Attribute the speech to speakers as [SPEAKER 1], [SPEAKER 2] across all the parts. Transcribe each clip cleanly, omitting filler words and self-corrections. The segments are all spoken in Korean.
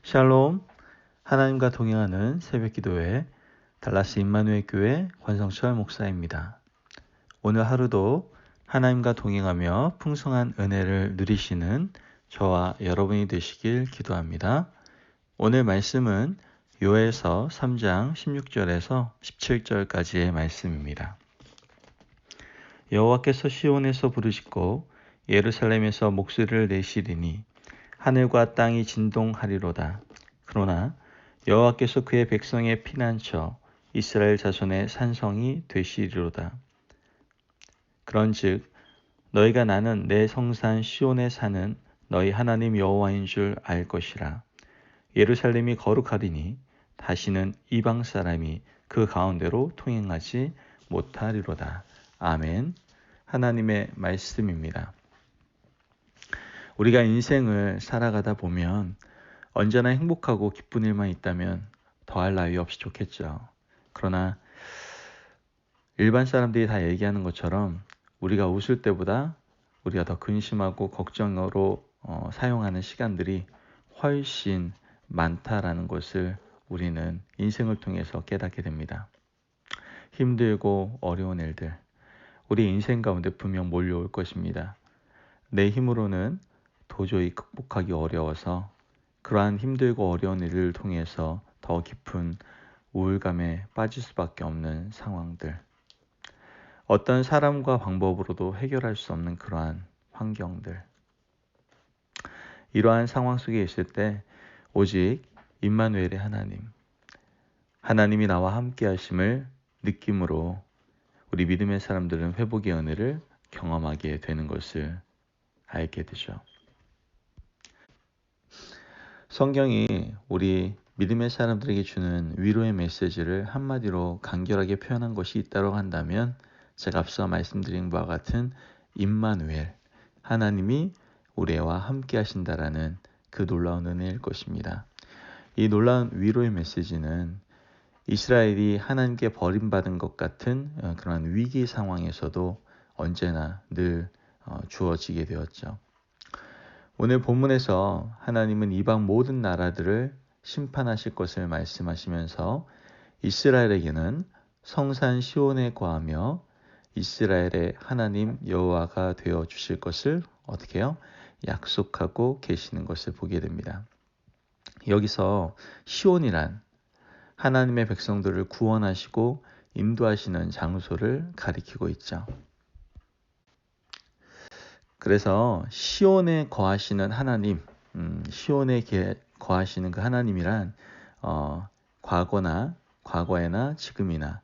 [SPEAKER 1] 샬롬, 하나님과 동행하는 새벽기도회 달라스 임마누엘 교회 권성철 목사입니다. 오늘 하루도 하나님과 동행하며 풍성한 은혜를 누리시는 저와 여러분이 되시길 기도합니다. 오늘 말씀은 요엘서 3장 16절에서 17절까지의 말씀입니다. 여호와께서 시온에서 부르짖고 예루살렘에서 목소리를 내시리니 하늘과 땅이 진동하리로다. 그러나 여호와께서 그의 백성의 피난처 이스라엘 자손의 산성이 되시리로다. 그런즉 너희가 나는 내 성산 시온에 사는 너희 하나님 여호와인 줄 알 것이라. 예루살렘이 거룩하리니 다시는 이방 사람이 그 가운데로 통행하지 못하리로다. 아멘. 하나님의 말씀입니다. 우리가 인생을 살아가다 보면 언제나 행복하고 기쁜 일만 있다면 더할 나위 없이 좋겠죠. 그러나 일반 사람들이 다 얘기하는 것처럼 우리가 웃을 때보다 우리가 더 근심하고 걱정으로 사용하는 시간들이 훨씬 많다라는 것을 우리는 인생을 통해서 깨닫게 됩니다. 힘들고 어려운 일들, 우리 인생 가운데 분명 몰려올 것입니다. 내 힘으로는 도저히 극복하기 어려워서 그러한 힘들고 어려운 일을 통해서 더 깊은 우울감에 빠질 수밖에 없는 상황들. 어떤 사람과 방법으로도 해결할 수 없는 그러한 환경들. 이러한 상황 속에 있을 때 오직 임마누엘의 하나님이 나와 함께 하심을 느낌으로 우리 믿음의 사람들은 회복의 은혜를 경험하게 되는 것을 알게 되죠. 성경이 우리 믿음의 사람들에게 주는 위로의 메시지를 한마디로 간결하게 표현한 것이 있다고 한다면 제가 앞서 말씀드린 바와 같은 임마누엘, 하나님이 우리와 함께 하신다라는 그 놀라운 은혜일 것입니다. 이 놀라운 위로의 메시지는 이스라엘이 하나님께 버림받은 것 같은 그런 위기 상황에서도 언제나 늘 주어지게 되었죠. 오늘 본문에서 하나님은 이방 모든 나라들을 심판하실 것을 말씀하시면서 이스라엘에게는 성산 시온에 거하며 이스라엘의 하나님 여호와가 되어 주실 것을 어떻게 해요? 약속하고 계시는 것을 보게 됩니다. 여기서 시온이란 하나님의 백성들을 구원하시고 인도하시는 장소를 가리키고 있죠. 그래서 시온에 거하시는 하나님, 시온에 거하시는 그 하나님이란 과거에나 지금이나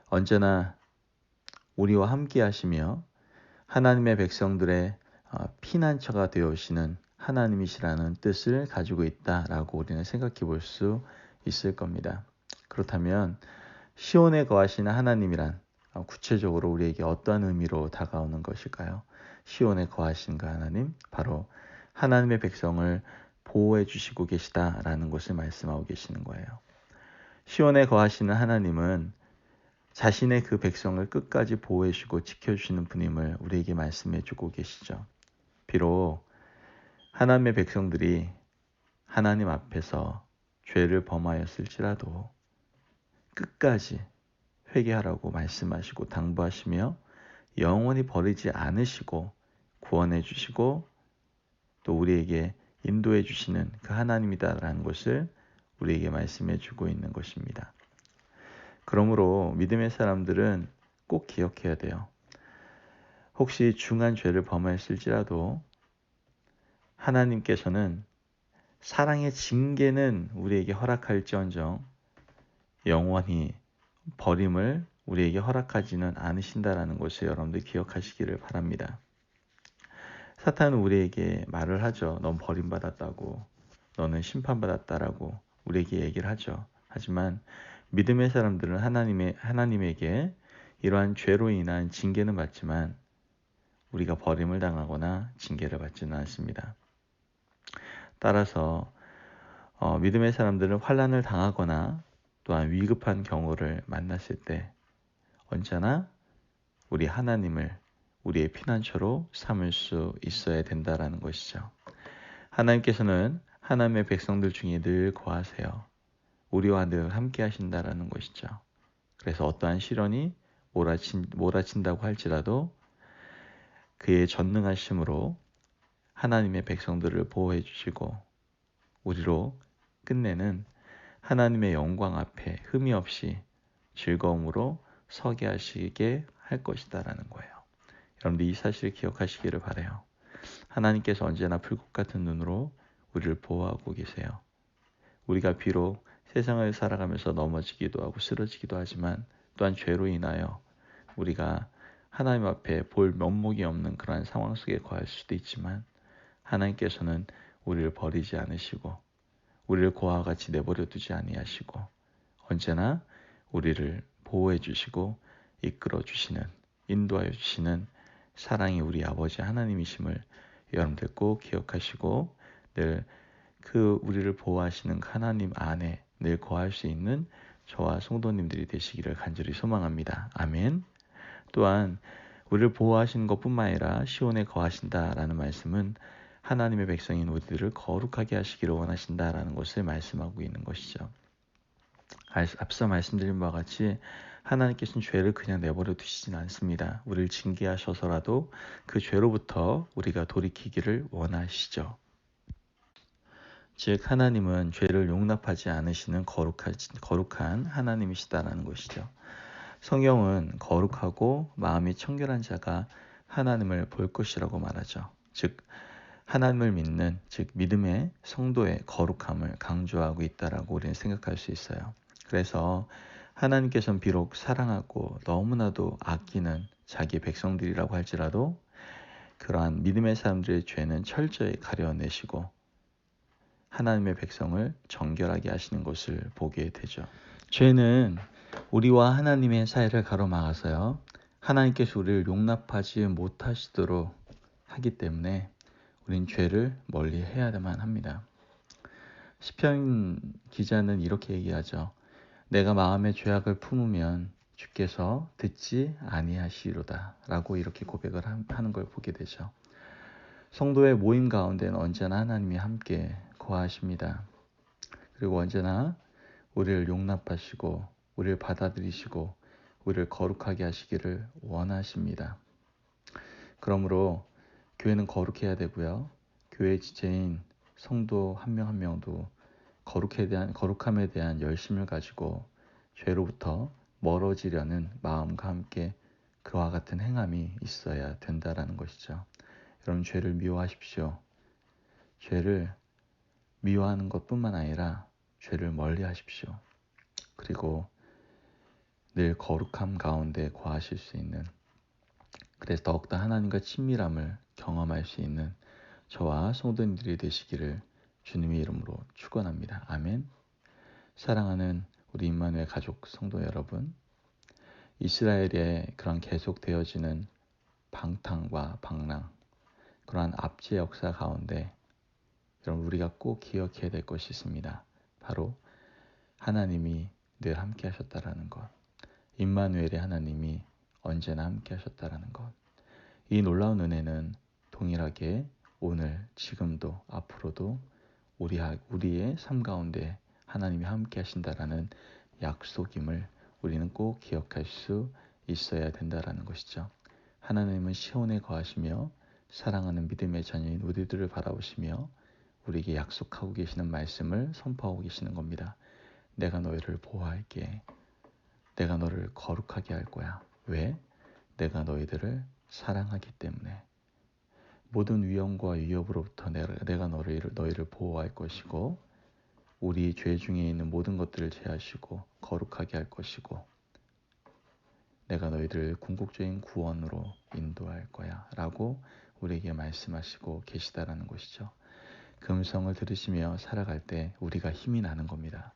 [SPEAKER 1] 언제나 우리와 함께 하시며 하나님의 백성들의 피난처가 되어오시는 하나님이시라는 뜻을 가지고 있다라고 우리는 생각해 볼 수 있을 겁니다. 그렇다면 시온에 거하시는 하나님이란 구체적으로 우리에게 어떠한 의미로 다가오는 것일까요? 시온에 거하신 그 하나님, 바로 하나님의 백성을 보호해 주시고 계시다라는 것을 말씀하고 계시는 거예요. 시온에 거하시는 하나님은 자신의 그 백성을 끝까지 보호해 주시고 지켜주시는 분임을 우리에게 말씀해 주고 계시죠. 비록 하나님의 백성들이 하나님 앞에서 죄를 범하였을지라도 끝까지 회개하라고 말씀하시고 당부하시며 영원히 버리지 않으시고 구원해 주시고 또 우리에게 인도해 주시는 그 하나님이다라는 것을 우리에게 말씀해 주고 있는 것입니다. 그러므로 믿음의 사람들은 꼭 기억해야 돼요. 혹시 중한 죄를 범했을지라도 하나님께서는 사랑의 징계는 우리에게 허락할지언정 영원히 버림을 우리에게 허락하지는 않으신다라는 것을 여러분들 기억하시기를 바랍니다. 사탄은 우리에게 말을 하죠. 넌 버림받았다고, 너는 심판받았다라고 우리에게 얘기를 하죠. 하지만 믿음의 사람들은 하나님에게 이러한 죄로 인한 징계는 받지만 우리가 버림을 당하거나 징계를 받지는 않습니다. 따라서 믿음의 사람들은 환난을 당하거나 또한 위급한 경우를 만났을 때 언제나 우리 하나님을 우리의 피난처로 삼을 수 있어야 된다라는 것이죠. 하나님께서는 하나님의 백성들 중에 늘 거하세요. 우리와 늘 함께 하신다라는 것이죠. 그래서 어떠한 시련이 몰아친다고 할지라도 그의 전능하심으로 하나님의 백성들을 보호해 주시고 우리로 끝내는 하나님의 영광 앞에 흠이 없이 즐거움으로 서게 하시게 할 것이다라는 거예요. 여러분들 이 사실을 기억하시기를 바라요. 하나님께서 언제나 불꽃 같은 눈으로 우리를 보호하고 계세요. 우리가 비록 세상을 살아가면서 넘어지기도 하고 쓰러지기도 하지만 또한 죄로 인하여 우리가 하나님 앞에 볼 면목이 없는 그러한 상황 속에 거할 수도 있지만 하나님께서는 우리를 버리지 않으시고 우리를 고아와 같이 내버려 두지 아니하시고 언제나 우리를 보호해 주시고 이끌어 주시는 인도하여 주시는 사랑이 우리 아버지 하나님이심을 여러분들 꼭 기억하시고 늘 그 우리를 보호하시는 하나님 안에 늘 거할 수 있는 저와 성도님들이 되시기를 간절히 소망합니다. 아멘. 또한 우리를 보호하시는 것뿐만 아니라 시온에 거하신다라는 말씀은 하나님의 백성인 우리들을 거룩하게 하시기를 원하신다라는 것을 말씀하고 있는 것이죠. 앞서 말씀드린 바와 같이 하나님께서는 죄를 그냥 내버려 두시진 않습니다. 우리를 징계하셔서라도 그 죄로부터 우리가 돌이키기를 원하시죠. 즉 하나님은 죄를 용납하지 않으시는 거룩한 하나님이시다라는 것이죠. 성경은 거룩하고 마음이 청결한 자가 하나님을 볼 것이라고 말하죠. 즉 하나님을 믿는 즉 믿음의 성도의 거룩함을 강조하고 있다라고 우리는 생각할 수 있어요. 그래서 하나님께서는 비록 사랑하고 너무나도 아끼는 자기 백성들이라고 할지라도 그러한 믿음의 사람들의 죄는 철저히 가려내시고 하나님의 백성을 정결하게 하시는 것을 보게 되죠. 죄는 우리와 하나님의 사이를 가로막아서요. 하나님께서 우리를 용납하지 못하시도록 하기 때문에 우린 죄를 멀리 해야만 합니다. 시편 기자는 이렇게 얘기하죠. 내가 마음에 죄악을 품으면 주께서 듣지 아니하시리로다 라고 이렇게 고백을 하는 걸 보게 되죠. 성도의 모임 가운데는 언제나 하나님이 함께 거하십니다. 그리고 언제나 우리를 용납하시고 우리를 받아들이시고 우리를 거룩하게 하시기를 원하십니다. 그러므로 교회는 거룩해야 되고요. 교회 지체인 성도 한 명 한 명도 거룩함에 대한 열심을 가지고 죄로부터 멀어지려는 마음과 함께 그와 같은 행함이 있어야 된다라는 것이죠. 여러분 죄를 미워하십시오. 죄를 미워하는 것뿐만 아니라 죄를 멀리 하십시오. 그리고 늘 거룩함 가운데 거하실 수 있는 그래서 더욱더 하나님과 친밀함을 경험할 수 있는 저와 성도님들이 되시기를 주님의 이름으로 축원합니다. 아멘. 사랑하는 우리 임마누엘 가족 성도 여러분, 이스라엘의 그런 계속되어지는 방탕과 방랑, 그러한 압제 역사 가운데 여러분 우리가 꼭 기억해야 될 것이 있습니다. 바로 하나님이 늘 함께 하셨다라는 것, 임마누엘의 하나님이 언제나 함께 하셨다라는 것. 이 놀라운 은혜는 동일하게 오늘 지금도 앞으로도 우리의 삶 가운데 하나님이 함께 하신다라는 약속임을 우리는 꼭 기억할 수 있어야 된다라는 것이죠. 하나님은 시온에 거하시며 사랑하는 믿음의 자녀인 우리들을 바라보시며 우리에게 약속하고 계시는 말씀을 선포하고 계시는 겁니다. 내가 너희를 보호할게. 내가 너를 거룩하게 할 거야. 왜? 내가 너희들을 사랑하기 때문에. 모든 위험과 위협으로부터 내가 너희를 보호할 것이고 우리 죄 중에 있는 모든 것들을 제하시고 거룩하게 할 것이고 내가 너희들을 궁극적인 구원으로 인도할 거야 라고 우리에게 말씀하시고 계시다라는 것이죠. 그 음성을 들으시며 살아갈 때 우리가 힘이 나는 겁니다.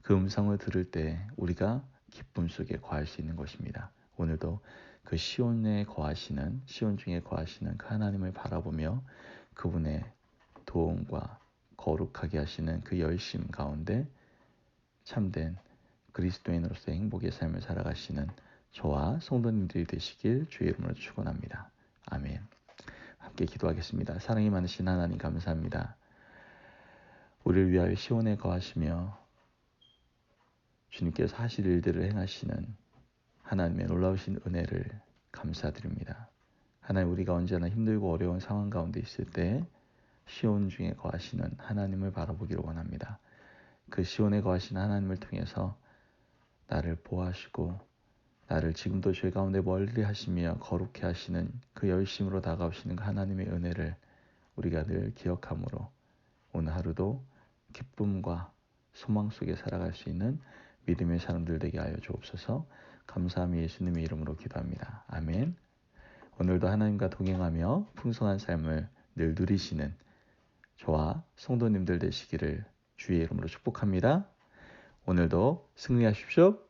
[SPEAKER 1] 그 음성을 들을 때 우리가 기쁨 속에 거할 수 있는 것입니다. 오늘도 그 시온 중에 거하시는 그 하나님을 바라보며 그분의 도움과 거룩하게 하시는 그 열심 가운데 참된 그리스도인으로서의 행복의 삶을 살아가시는 저와 성도님들이 되시길 주의 이름으로 축원합니다. 아멘. 함께 기도하겠습니다. 사랑이 많으신 하나님 감사합니다. 우리를 위하여 시온에 거하시며 주님께서 하실 일들을 행하시는 하나님의 놀라우신 은혜를 감사드립니다. 하나님, 우리가 언제나 힘들고 어려운 상황 가운데 있을 때 시온 중에 거하시는 하나님을 바라보기를 원합니다. 그 시온에 거하시는 하나님을 통해서 나를 보호하시고 나를 지금도 죄 가운데 멀리 하시며 거룩해 하시는 그 열심으로 다가오시는 그 하나님의 은혜를 우리가 늘 기억함으로 오늘 하루도 기쁨과 소망 속에 살아갈 수 있는 믿음의 사람들 되게 하여 주옵소서. 감사함이 예수님의 이름으로 기도합니다. 아멘. 오늘도 하나님과 동행하며 풍성한 삶을 늘 누리시는 저와 성도님들 되시기를 주의 이름으로 축복합니다. 오늘도 승리하십시오.